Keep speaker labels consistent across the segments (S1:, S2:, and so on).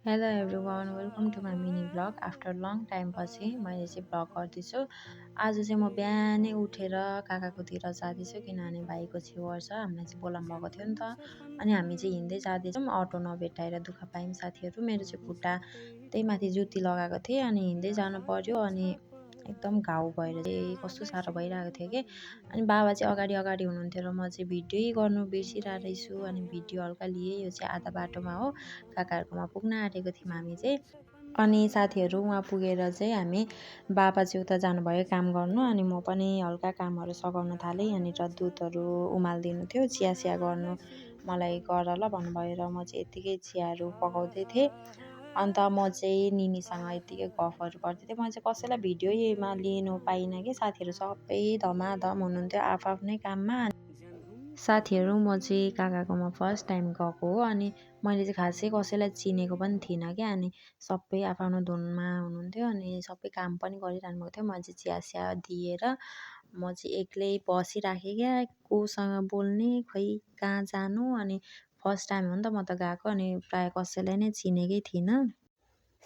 S1: Hello everyone welcome to my mini blog after long time पछि मैले चाहिँ blog गर्दैछु। आज चाहिँ म बिहानै उठेर काकाकोतिर जाँदैछु किनभने भाइको छेवर छ, हामीलाई चाहिँ बोलाउनु भएको थियो नि त। अनि हामी चाहिँ हिँड्दै जाँदैछौँ, अटो नभेटाएर दुःख पायौँ साथीहरू। मेरो चाहिँ खुट्टा त्यही माथि जुत्ती लगाएको थिएँ अनि हिँड्दै जानु पर्यो अनि एकदम घाउ भएर चाहिँ कस्तो साह्रो भइरहेको थियो कि। अनि बाबा चाहिँ अगाडि अगाडि हुनुहुन्थ्यो र म चाहिँ भिडियोै गर्नु बिर्सिरहेको रहेछु। अनि भिडियो हल्का लिएँ, यो चाहिँ आधा बाटोमा हो, काकाहरूकोमा पुग्न आँटेको थियौँ हामी चाहिँ। अनि साथीहरू उहाँ पुगेर चाहिँ हामी बाबा चाहिँ उता जानुभयो काम गर्नु अनि म पनि हल्का कामहरू सघाउन थालेँ। यहाँनिर दुधहरू उमालिदिनु थियो, चिया सिया गर्नु मलाई गर ल भन्नुभयो र म चाहिँ यत्तिकै चियाहरू पकाउँदै थिएँ। अन्त म चाहिँ निनीसँग यत्तिकै गफहरू गर्दै थिएँ। मैले चाहिँ कसैलाई भिडियोमा लिनु पाइनँ कि, साथीहरू सबै धमाधम हुनुहुन्थ्यो आफ्नै काममा। साथीहरू म चाहिँ काकाकोमा फर्स्ट टाइम गएको हो अनि मैले चाहिँ खासै कसैलाई चिनेको पनि थिइनँ क्या। अनि सबै आफ्नो धुनमा हुनुहुन्थ्यो अनि सबै काम पनि गरिरहनु भएको थियो। मैले चाहिँ चिया सिया दिएर म चाहिँ एक्लै बसिराखेँ क्या, कोसँग बोल्ने खै कहाँ जानु। अनि फर्स्ट टाइम हो नि त म त गएको, अनि प्रायः कसैलाई नै चिनेकै थिइनँ।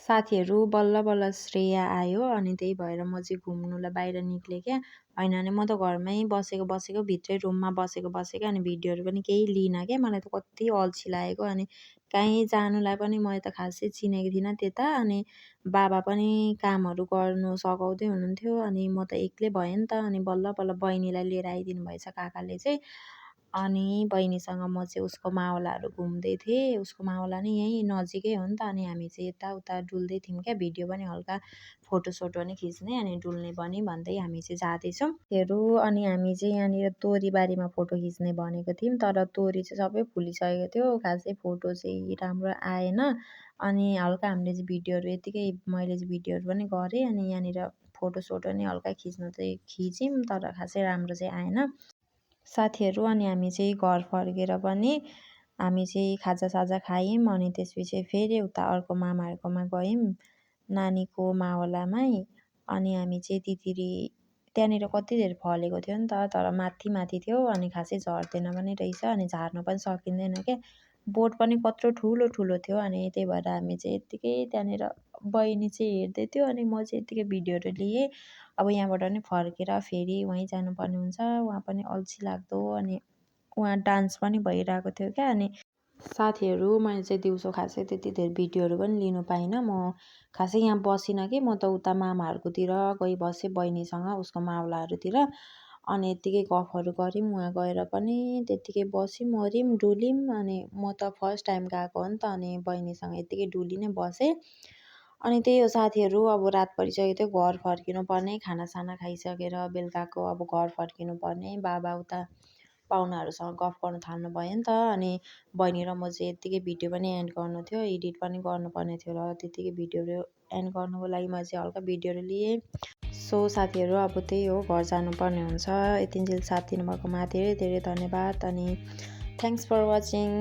S1: साथीहरू बल्ल बल्ल श्रेया आयो अनि त्यही भएर म चाहिँ घुम्नुलाई बाहिर निक्लेँ क्या। होइन भने म त घरमै बसेको भित्रै रुममा बसेको अनि भिडियोहरू पनि केही लिइनँ क्या। मलाई त कति अल्छी लागेको, अनि कहीँ जानुलाई पनि मैले त खासै चिनेको थिइनँ त्यता। अनि बाबा पनि कामहरू गर्नु सघाउँदै हुनुहुन्थ्यो अनि म त एक्लै भएँ नि त। अनि बल्ल बल्ल बहिनीलाई लिएर आइदिनु भएछ काकाले चाहिँ। अनि बहिनीसँग म चाहिँ उसको मावलाहरू घुम्दै थिएँ, उसको मावला नि यहीँ नजिकै हो नि त। अनि हामी चाहिँ यताउता डुल्दै थियौँ क्या, भिडियो पनि हल्का फोटोसोटो पनि खिच्ने अनि डुल्ने पनि भन्दै हामी चाहिँ जाँदैछौँ त्योहरू। अनि हामी चाहिँ यहाँनिर तोरीबारीमा फोटो खिच्ने भनेको थियौँ, तर तोरी चाहिँ सबै फुलिसकेको थियो, खासै फोटो चाहिँ राम्रो आएन। अनि हल्का हामीले चाहिँ भिडियोहरू यत्तिकै मैले चाहिँ भिडियोहरू पनि गरेँ अनि यहाँनिर फोटोसोटो नि हल्का खिच्नु चाहिँ खिच्यौँ, तर खासै राम्रो चाहिँ आएन साथीहरू। अनि हामी चाहिँ घर फर्केर पनि हामी चाहिँ खाजासाजा खायौँ अनि त्यसपछि फेरि उता अर्को मामाहरूकोमा गयौँ, नानीको मावलामै। अनि हामी चाहिँ तितिरी त्यहाँनिर कति धेरै फलेको थियो नि त, तर माथि माथि थियो अनि खासै झर्दैन पनि रहेछ अनि झार्नु पनि सकिँदैन क्या। बोट पनि कत्रो ठुलो ठुलो थियो अनि त्यही भएर हामी चाहिँ यत्तिकै त्यहाँनिर बहिनी चाहिँ हेर्दै थियो अनि म चाहिँ यत्तिकै भिडियोहरू लिएँ। अब यहाँबाट नि फर्केर फेरि वहीँ जानुपर्ने हुन्छ, उहाँ पनि अल्छी लाग्दो अनि उहाँ डान्स पनि भइरहेको थियो क्या। अनि साथीहरू मैले चाहिँ दिउँसो खासै त्यति धेरै भिडियोहरू पनि लिनु पाइनँ, म खासै यहाँ बसिनँ कि, म त उता मामाहरूकोतिर गइबसेँ बहिनीसँग उसको मावलाहरूतिर। अनि यत्तिकै गफहरू गऱ्यौँ, उहाँ गएर पनि त्यत्तिकै बस्यौँ ओर्यौँ डुल्यौँ। अनि म त फर्स्ट टाइम गएको हो नि त अनि बहिनीसँग यत्तिकै डुली नै बसेँ। अनि त्यही हो साथीहरू, अब रात परिसकेको थियो, घर फर्किनुपर्ने, खानासाना खाइसकेर बेलुकाको अब घर फर्किनुपर्ने। बाबा उता पाहुनाहरूसँग गफ गर्नु थाल्नु भयो नि त। अनि बहिनी र म चाहिँ यत्तिकै भिडियो पनि एन्ड गर्नु थियो, एडिट पनि गर्नुपर्ने थियो र त्यत्तिकै भिडियोहरू एन्ड गर्नुको लागि मैले चाहिँ हल्का भिडियोहरू लिएँ। सो साथीहरू अब त्यही हो, घर जानुपर्ने हुन्छ। यतिन्जेल साथ दिनुभएकोमा धेरै धेरै धन्यवाद अनि थ्याङ्क्स फर वाचिङ।